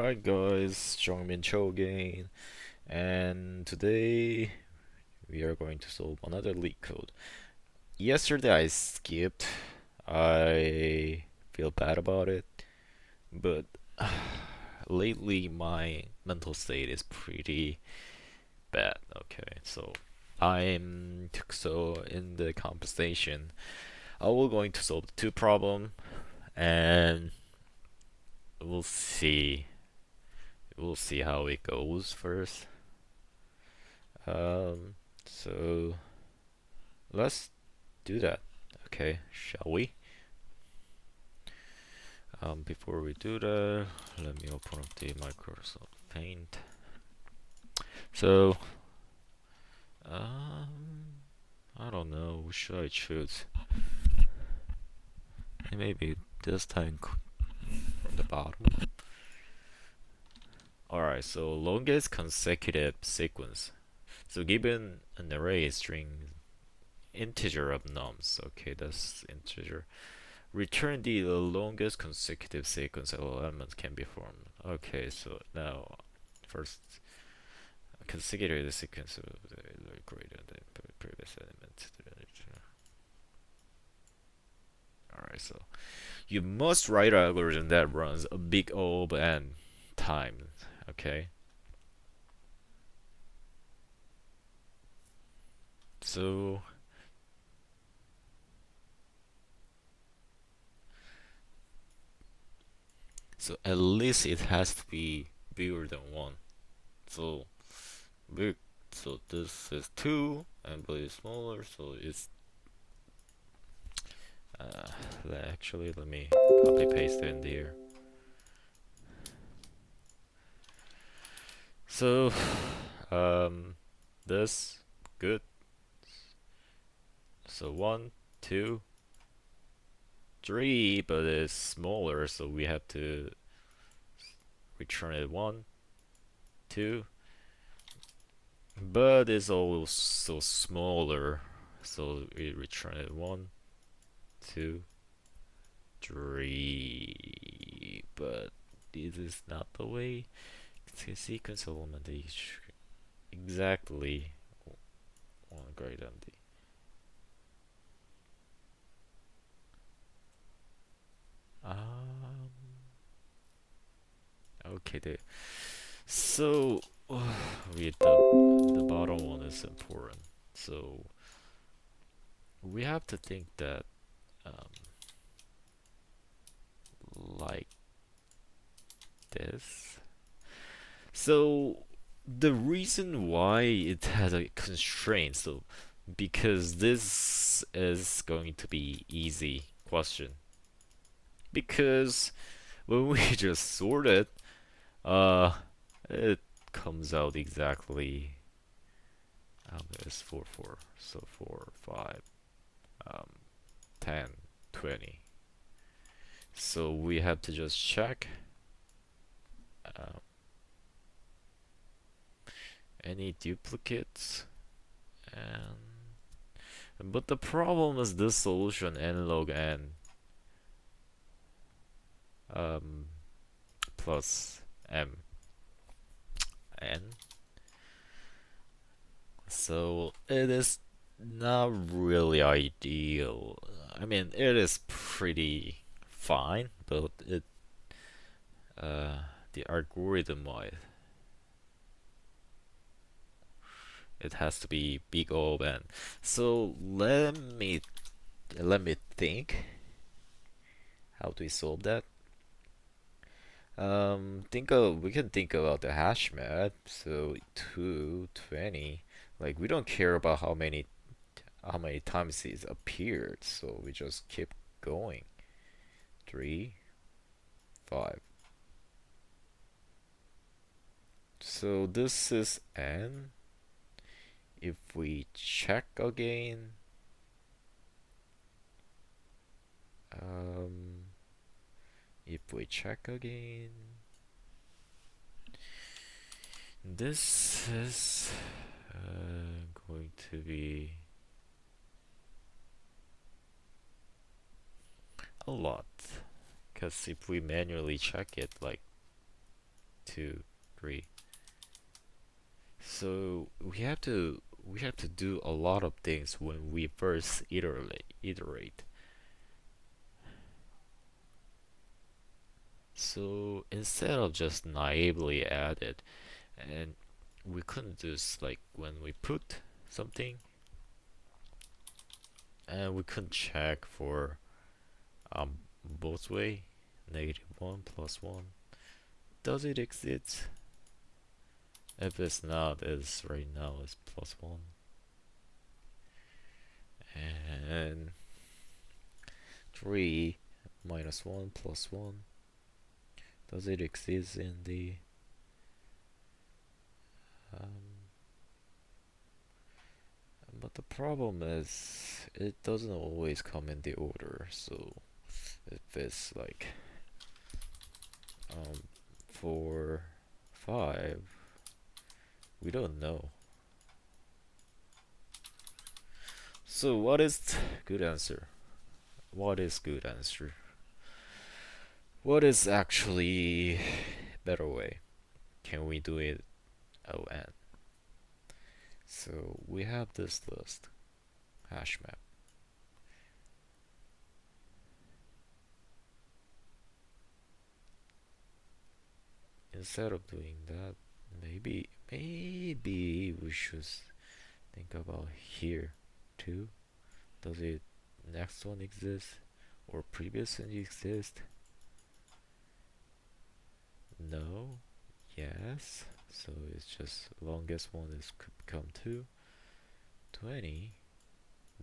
Alright guys, Jongmin Cho again, and today we are going to solve another Leetcode. Yesterday I skipped, I feel bad about it, but lately my mental state is pretty bad. Okay, so in the compensation, I will going to solve the two problem, and we'll see we'll see how it goes first. Um, so let's do that. Okay, shall we? Before we do that, let me open up the Microsoft Paint. So, um, I don't know. What should I choose? Maybe this time from the bottom. Alright, so longest consecutive sequence. So given an array string integer of nums. Okay, that's integer. Return the longest consecutive sequence of elements can be formed. Okay, so now first consecutive sequence of the greater than the previous element. Alright, so you must write an algorithm that runs a big O of n times. Okay. So at least it has to be bigger than one. So big so this is 2 and but it's smaller, so it's actually let me copy paste it in there. So this good. So 1 2 3, but it's smaller, so we have to return it 1 2, but it's also smaller, so we return it 1 2 3, but this is not the way. It's a sequence element each exactly one greater than the okay so we the bottom one is important, so we have to think that um, like this. So the reason why it has a constraint, so because this is going to be easy question, because when we just sort it, uh it comes out exactly it's 4 4, so 4 5 um 10 20, so we have to just check uh, any duplicates, and but the problem is this solution n log n um, plus m n, so it is not really ideal. I mean, it is pretty fine, but the algorithm wise, it has to be big O of n. So let me think. How do we solve that? We can think about the hash map. So 220. Like we don't care about how many times it's appeared, so we just keep going. 3 5. So this is n. If we check again, um, if we check again, this is going to be a lot, because if we manually check it, like 2, 3. So we have to do a lot of things when we first iterate. So instead of just naively add it, and we couldn't just like when we put something and we couldn't check for both way, -1 plus 1, does it exist? If it's not, it's right now is +1. And 3 -1 plus 1, does it exist in the but the problem is it doesn't always come in the order. So if it's like 4, 5, we don't know. So what is good answer? What is good answer? What is actually better way? Can we do it ON? So we have this list, hash map. Instead of doing that, maybe we should think about here too. Does it next one exist or previous one exist? No. Yes. So it's just longest one is could become 2. 20.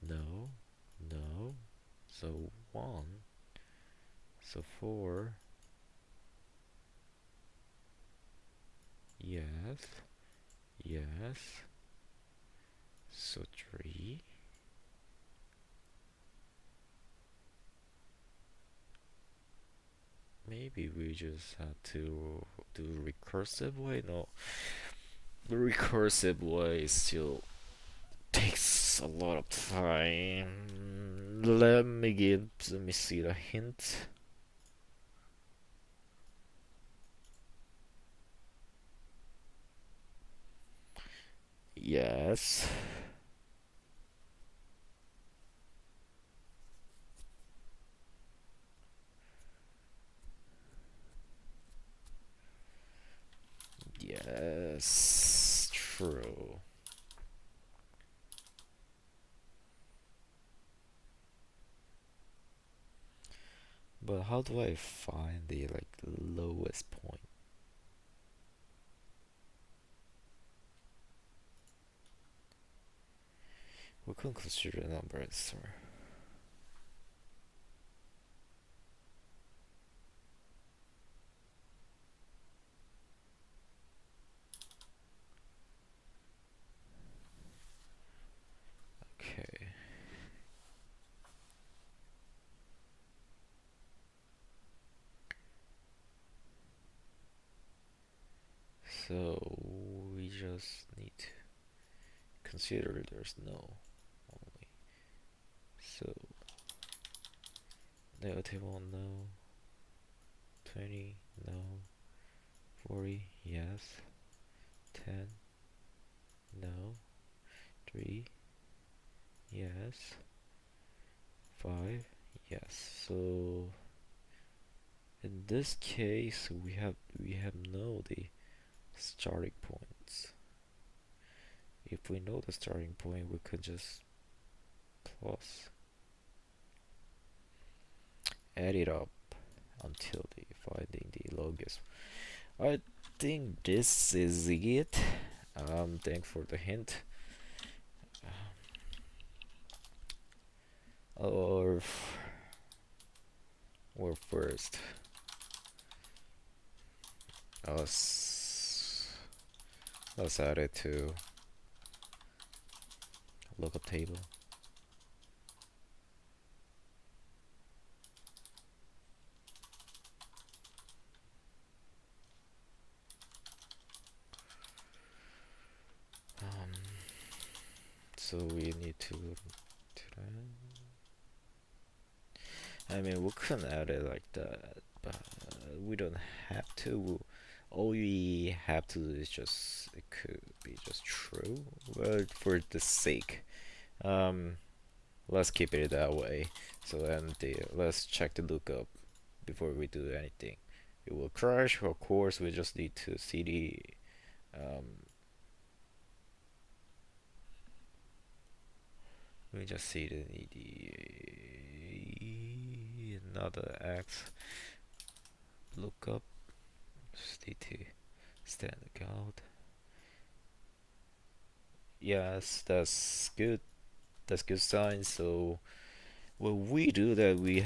No. No. So 1. So 4. Yes. Yes. So 3. Maybe we just have to do recursive way. No, the recursive way still takes a lot of time. Let me see the hint. Yes. Yes, true. But how do I find the like lowest point? We can consider a number as well. Okay. So we just need to consider there's no only. So -1 no. 20 no. 40 yes. 10 no. 3 yes. 5 yes. So in this case we have know the starting points. If we know the starting point, we could just plus add it up until the finding the longest. I think this is it. Thanks for the hint. Or first, let's add it to lookup table. So we need to I mean, we can add it like that, but we don't have to. all we have to do is just, it could be just true, but for the sake, um, let's keep it that way. So then let's check the lookup before we do anything. It will crash, of course. We just need to see the we just see the another X lookup. Just need to stand out. Yes, that's good. That's good sign. So when we do that, we're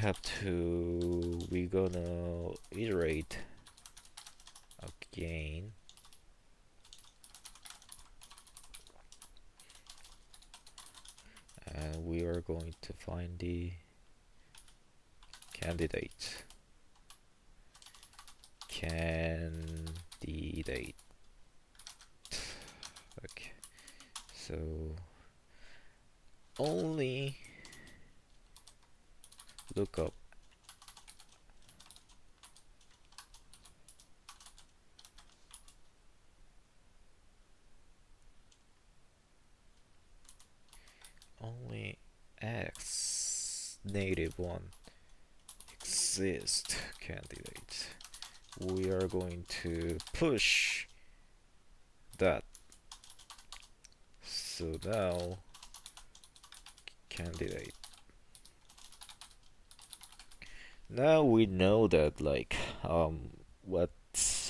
gonna iterate again. And we are going to find the candidate. Candidate. Okay. So only lookup only X native one exist candidate. We are going to push that. So now candidate. Now we know that, like, what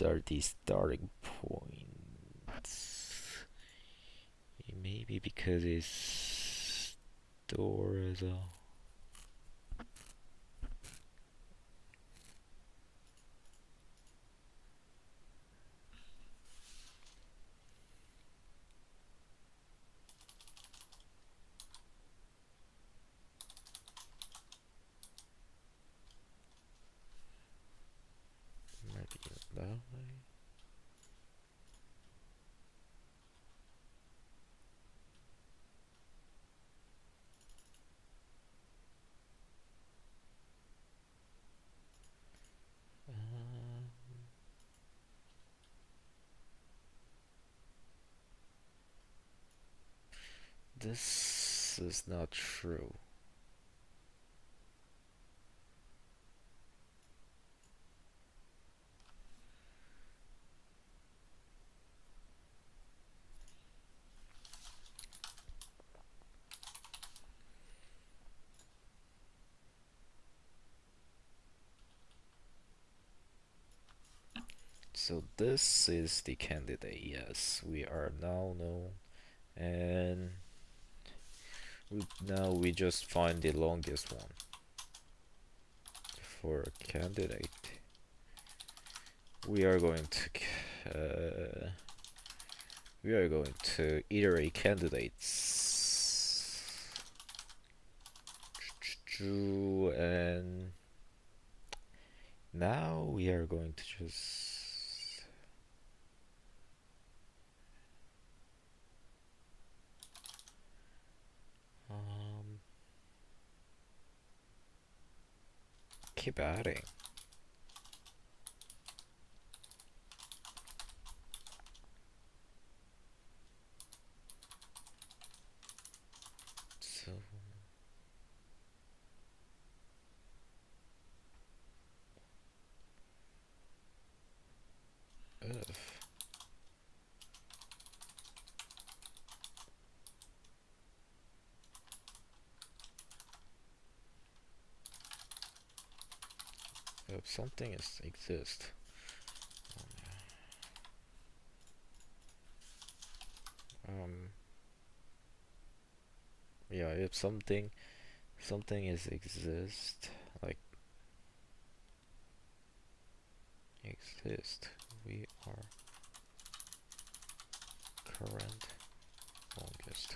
are the starting points? Maybe because it's stored as a maybe that way. This is not true. So this is the candidate. Yes, we are now known, and now we just find the longest one for a candidate. We are going to iterate candidates, and now we are going to just keep adding. So if something exists, yeah, if something is like exist, we are current longest.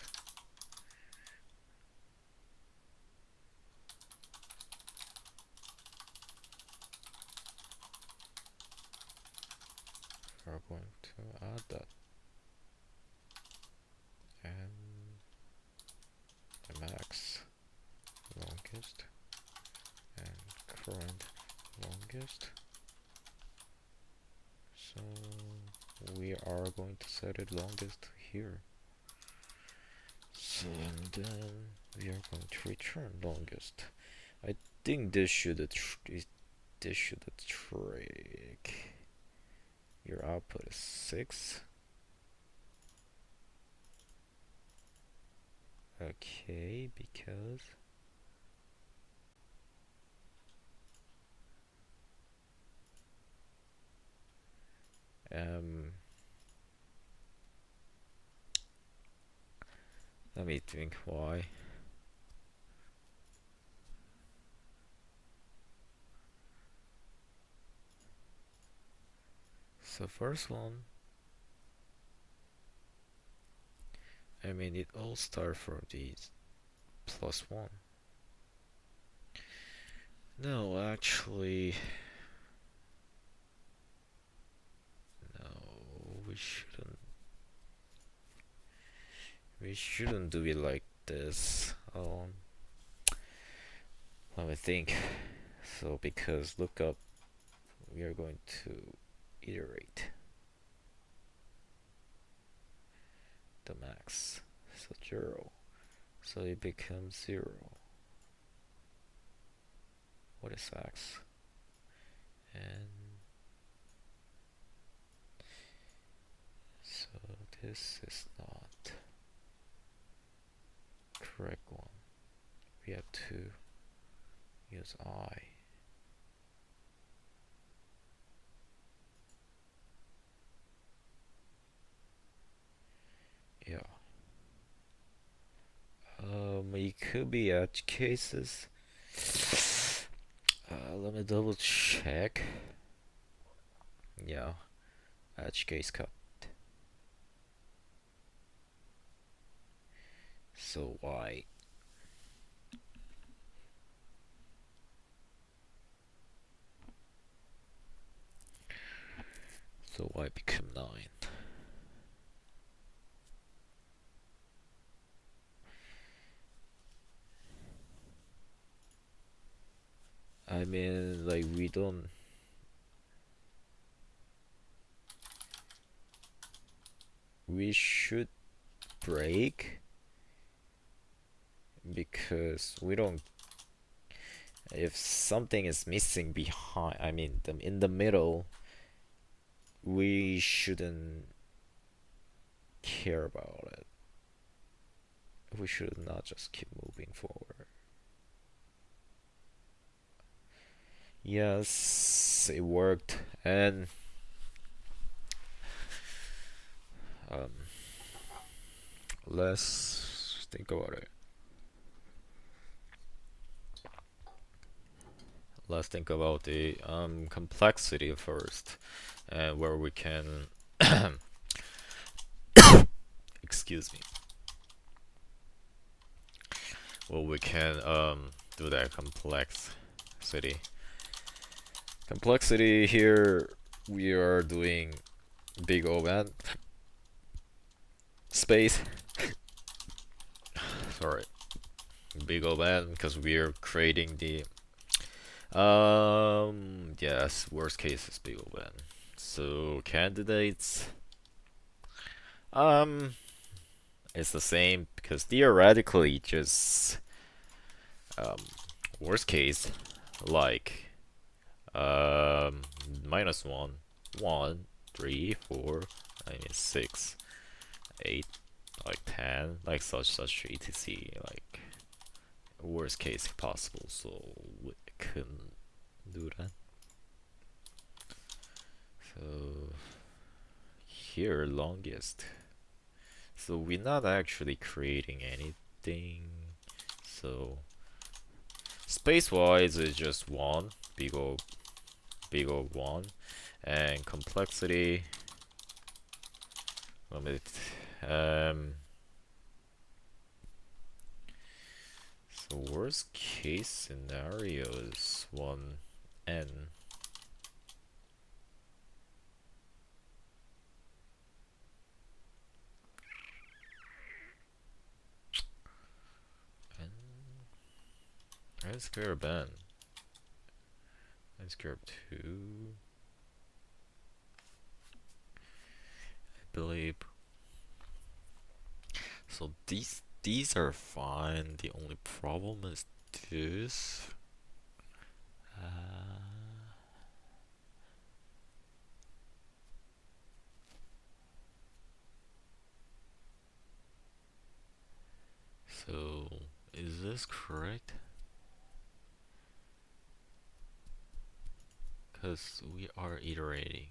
We're going to add that, and the max longest and current longest. So are going to set it longest here. So and then we are going to return longest. I think this should trick. Your output is 6. Okay, because let me think why. So first one, I mean it all starts from the +1. No, actually, no, we shouldn't. We shouldn't do it like this. Let me think. So because look up, we are going to iterate the max. So 0. So it becomes 0. What is x? And so this is not correct one. We have to use I. Yeah. It could be edge cases. Let me double check. Yeah, edge case cut. So y. So y become 9. I mean, like we should break because we don't. If something is missing behind, I mean, in the middle, we shouldn't care about it. We should not just keep moving forward. Yes, it worked, and let's think about it. Let's think about the complexity first, and where we can excuse me. Well, we can do that complexity. Complexity here, we are doing big O space. Sorry, big O because we are creating the yes, worst case is big O. So candidates, it's the same because theoretically just worst case like -1, 1, 3, 4, I mean 6, 8, like 10, like such etc. Like worst case possible, so we couldn't do that. So here longest. So we're not actually creating anything. So space wise is just 1, big O 1, and complexity. Limit. So worst case scenario is 1n. N square of n. N square of 2. So these are fine. The only problem is this. Uh, so is this correct? Because we are iterating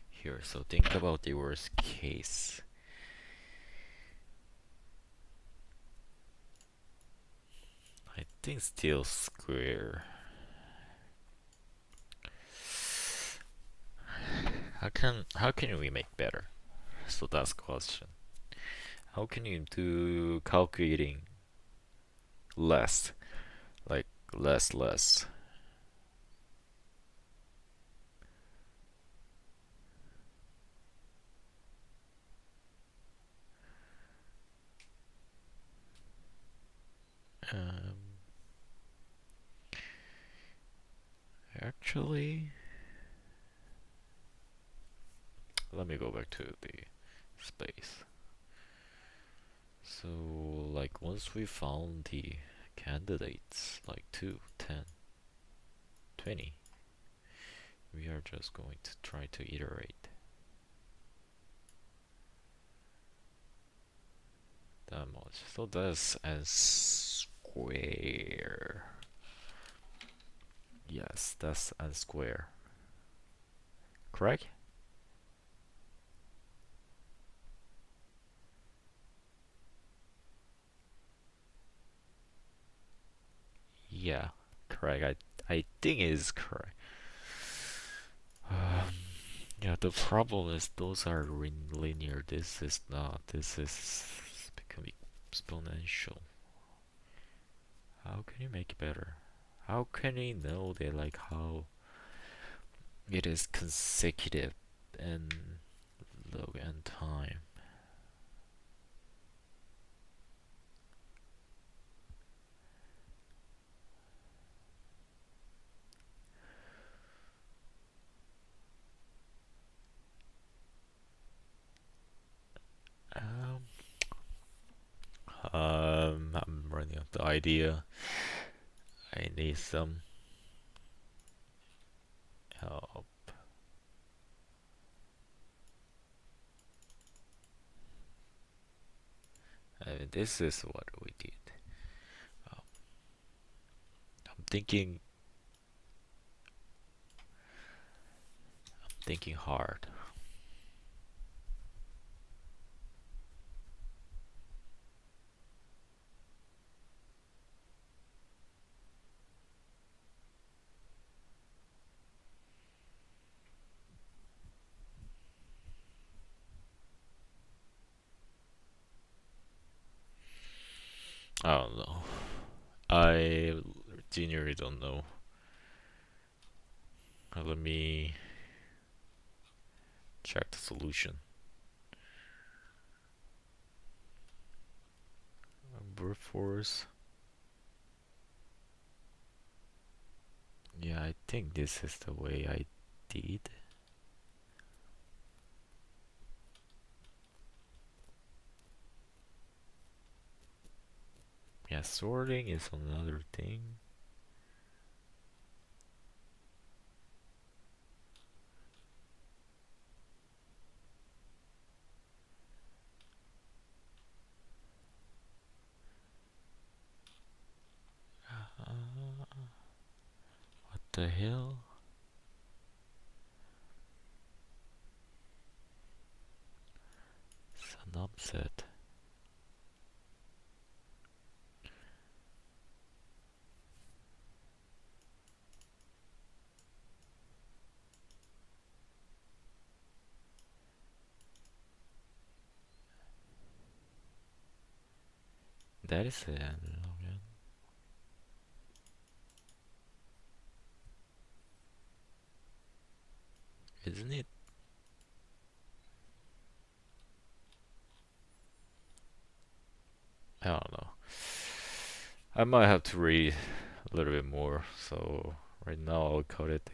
here. So think about the worst case. I think still square. How can we make better? So that's the question. How can you do calculating less, like less? Um, actually, let me go back to the space. So, like, once we found the candidates, like 2, 10, 20, we are just going to try to iterate that much. So that's n square. Yes, that's n square. Correct? Yeah, correct. I think it is correct. Um, yeah, the problem is those are linear. This is not. This is becoming exponential. How can you make it better? How can you know that like how it is consecutive and log n time? Um, I'm running out the idea. I need some help. I mean, this is what we did. Um, I'm thinking hard. I don't know. I genuinely don't know. Let me check the solution. Brute force. Yeah, I think this is the way I did. Yeah, sorting is another thing. What the hell? It's an upset. That is an login. Isn't it? I don't know. I might have to read a little bit more. So right now I'll cut it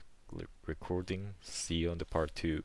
recording. See you on the part 2.